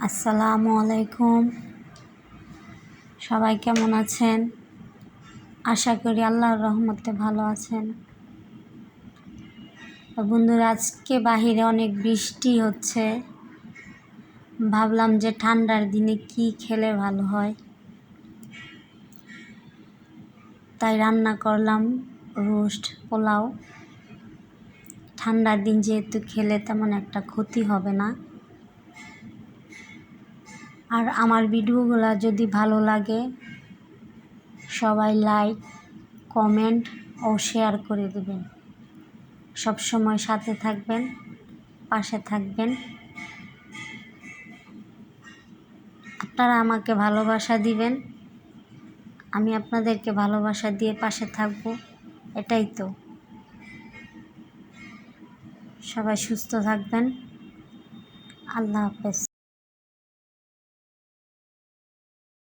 আসসালামু আলাইকুম। সবাই কেমন আছেন? আশা করি আল্লাহর রহমতে ভালো আছেন। বন্ধুরা, আজকে বাহিরে অনেক বৃষ্টি হচ্ছে। ভাবলাম যে ঠান্ডার দিনে কি খেলে ভালো হয়, তাই রান্না করলাম রোস্ট পোলাও। ঠান্ডার দিন যেহেতু খেলে তেমন একটা ক্ষতি হবে না। আর আমার ভিডিওগুলো যদি ভালো লাগে সবাই লাইক, কমেন্ট ও শেয়ার করে দেবেন। সবসময় সাথে থাকবেন, পাশে থাকবেন। আপনারা আমাকে ভালোবাসা দিবেন, আমি আপনাদেরকে ভালোবাসা দিয়ে পাশে থাকব। এটাই তো। সবাই সুস্থ থাকবেন। আল্লাহ হাফেজ।